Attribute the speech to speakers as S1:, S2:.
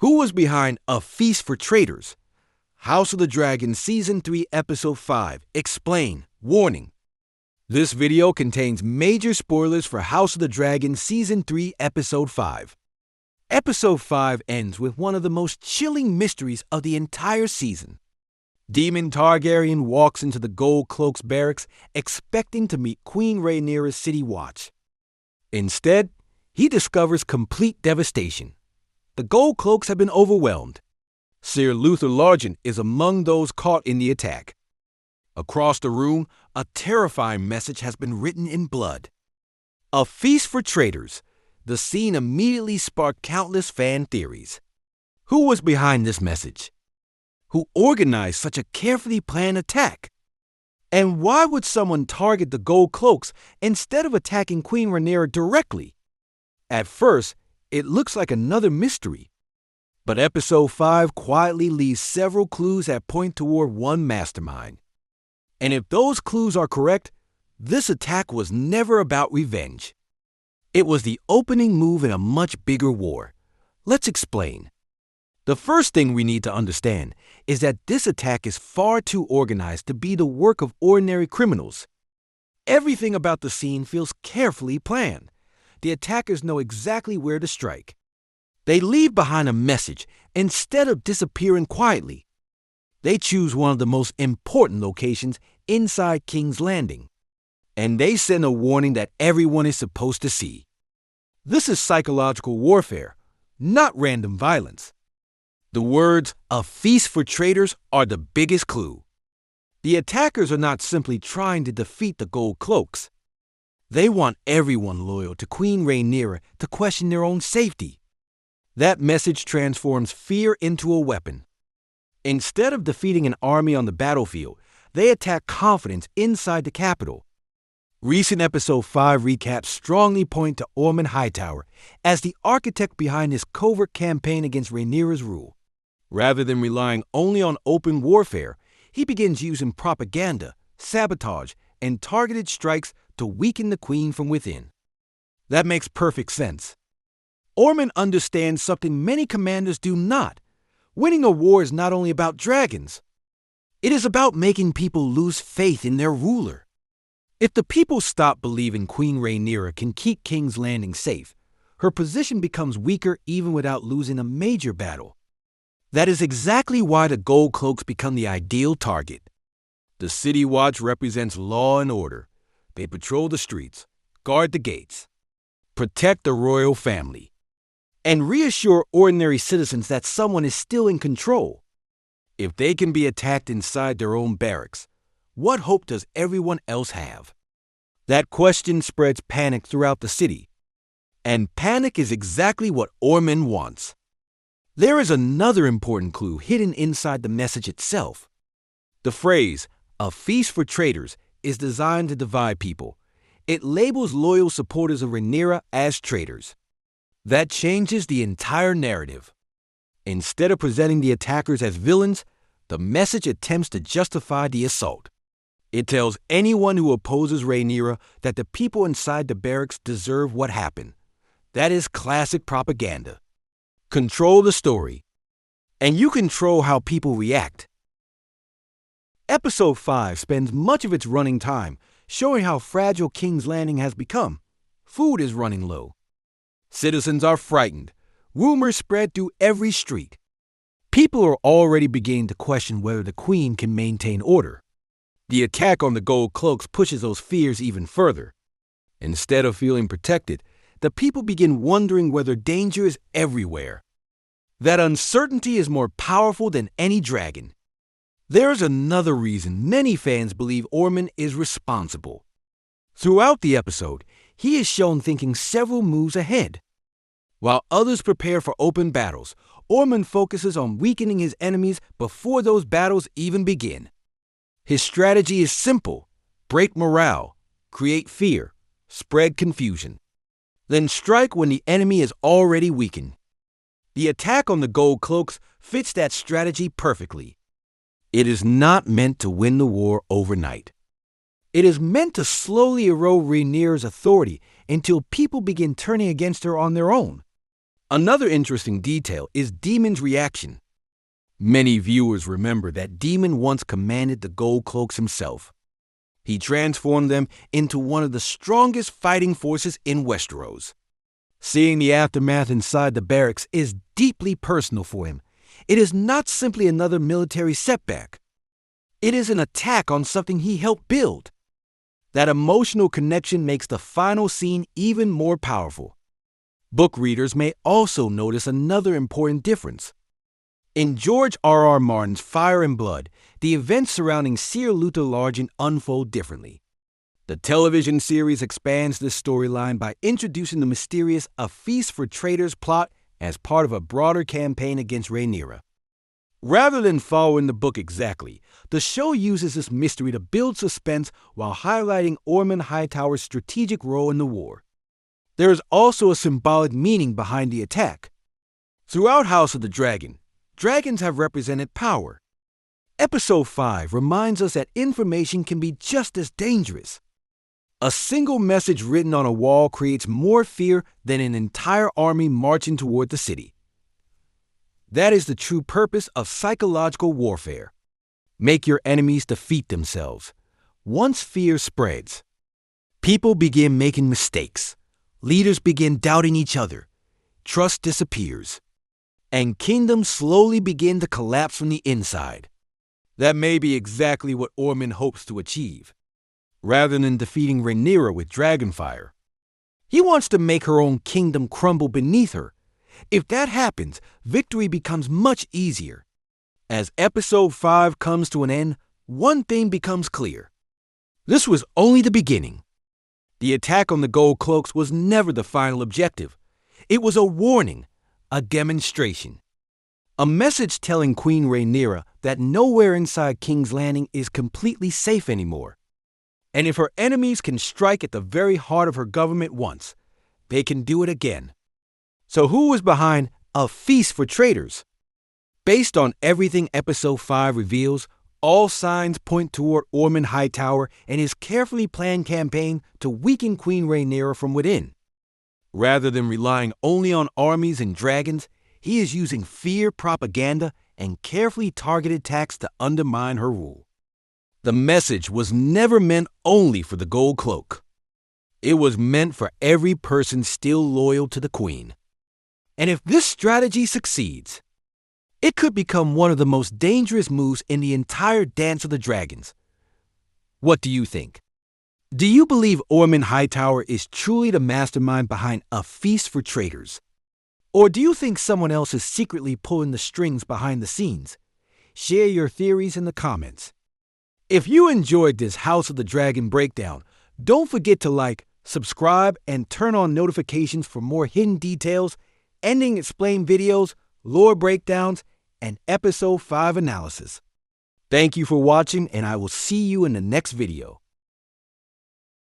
S1: Who was behind A Feast for Traitors? House of the Dragon Season 3 Episode 5. Explain. Warning. This video contains major spoilers for House of the Dragon Season 3 Episode 5. Episode 5 ends with one of the most chilling mysteries of the entire season. Daemon Targaryen walks into the Gold Cloaks barracks expecting to meet Queen Rhaenyra's city watch. Instead, he discovers complete devastation. The Gold Cloaks have been overwhelmed. Ser Luthor Largent is among those caught in the attack. Across the room, a terrifying message has been written in blood. A Feast for Traitors. The scene immediately sparked countless fan theories. Who was behind this message? Who organized such a carefully planned attack? And why would someone target the Gold Cloaks instead of attacking Queen Rhaenyra directly? At first, it looks like another mystery. But Episode 5 quietly leaves several clues that point toward one mastermind. And if those clues are correct, this attack was never about revenge. It was the opening move in a much bigger war. Let's explain. The first thing we need to understand is that this attack is far too organized to be the work of ordinary criminals. Everything about the scene feels carefully planned. The attackers know exactly where to strike. They leave behind a message instead of disappearing quietly. They choose one of the most important locations inside King's Landing, and they send a warning that everyone is supposed to see. This is psychological warfare, not random violence. The words, "A Feast for Traitors," are the biggest clue. The attackers are not simply trying to defeat the Gold Cloaks. They want everyone loyal to Queen Rhaenyra to question their own safety. That message transforms fear into a weapon. Instead of defeating an army on the battlefield, they attack confidence inside the capital. Recent Episode 5 recaps strongly point to Ormund Hightower as the architect behind this covert campaign against Rhaenyra's rule. Rather than relying only on open warfare, he begins using propaganda, sabotage, and targeted strikes to weaken the queen from within. That makes perfect sense. Ormund understands something many commanders do not. Winning a war is not only about dragons. It is about making people lose faith in their ruler. If the people stop believing Queen Rhaenyra can keep King's Landing safe, her position becomes weaker even without losing a major battle. That is exactly why the Gold Cloaks become the ideal target. The City Watch represents law and order. They patrol the streets, guard the gates, protect the royal family, and reassure ordinary citizens that someone is still in control. If they can be attacked inside their own barracks, what hope does everyone else have? That question spreads panic throughout the city. And panic is exactly what Ormund wants. There is another important clue hidden inside the message itself. The phrase, "A Feast for Traitors," is designed to divide people. It labels loyal supporters of Rhaenyra as traitors. That changes the entire narrative. Instead of presenting the attackers as villains, the message attempts to justify the assault. It tells anyone who opposes Rhaenyra that the people inside the barracks deserve what happened. That is classic propaganda. Control the story, and you control how people react. Episode 5 spends much of its running time showing how fragile King's Landing has become. Food is running low. Citizens are frightened. Rumors spread through every street. People are already beginning to question whether the Queen can maintain order. The attack on the Gold Cloaks pushes those fears even further. Instead of feeling protected, the people begin wondering whether danger is everywhere. That uncertainty is more powerful than any dragon. There is another reason many fans believe Ormund is responsible. Throughout the episode, he is shown thinking several moves ahead. While others prepare for open battles, Ormund focuses on weakening his enemies before those battles even begin. His strategy is simple: break morale, create fear, spread confusion. Then strike when the enemy is already weakened. The attack on the Gold Cloaks fits that strategy perfectly. It is not meant to win the war overnight. It is meant to slowly erode Rhaenyra's authority until people begin turning against her on their own. Another interesting detail is Daemon's reaction. Many viewers remember that Daemon once commanded the Gold Cloaks himself. He transformed them into one of the strongest fighting forces in Westeros. Seeing the aftermath inside the barracks is deeply personal for him. It is not simply another military setback. It is an attack on something he helped build. That emotional connection makes the final scene even more powerful. Book readers may also notice another important difference. In George R.R. Martin's Fire and Blood, the events surrounding Ser Luthor Largent unfold differently. The television series expands this storyline by introducing the mysterious A Feast for Traitors plot as part of a broader campaign against Rhaenyra. Rather than following the book exactly, the show uses this mystery to build suspense while highlighting Ormund Hightower's strategic role in the war. There is also a symbolic meaning behind the attack. Throughout House of the Dragon, dragons have represented power. Episode 5 reminds us that information can be just as dangerous. A single message written on a wall creates more fear than an entire army marching toward the city. That is the true purpose of psychological warfare. Make your enemies defeat themselves. Once fear spreads, people begin making mistakes. Leaders begin doubting each other. Trust disappears. And kingdoms slowly begin to collapse from the inside. That may be exactly what Ormund hopes to achieve. Rather than defeating Rhaenyra with dragonfire, he wants to make her own kingdom crumble beneath her. If that happens, victory becomes much easier. As Episode 5 comes to an end, one thing becomes clear. This was only the beginning. The attack on the Gold Cloaks was never the final objective. It was a warning, a demonstration. A message telling Queen Rhaenyra that nowhere inside King's Landing is completely safe anymore. And if her enemies can strike at the very heart of her government once, they can do it again. So who was behind A Feast for Traitors? Based on everything Episode 5 reveals, all signs point toward Ormund Hightower and his carefully planned campaign to weaken Queen Rhaenyra from within. Rather than relying only on armies and dragons, he is using fear propaganda and carefully targeted attacks to undermine her rule. The message was never meant only for the Gold Cloak. It was meant for every person still loyal to the Queen. And if this strategy succeeds, it could become one of the most dangerous moves in the entire Dance of the Dragons. What do you think? Do you believe Ormund Hightower is truly the mastermind behind A Feast for Traitors? Or do you think someone else is secretly pulling the strings behind the scenes? Share your theories in the comments. If you enjoyed this House of the Dragon breakdown, don't forget to like, subscribe, and turn on notifications for more hidden details, ending explained videos, lore breakdowns, and Episode 5 analysis. Thank you for watching, and I will see you in the next video.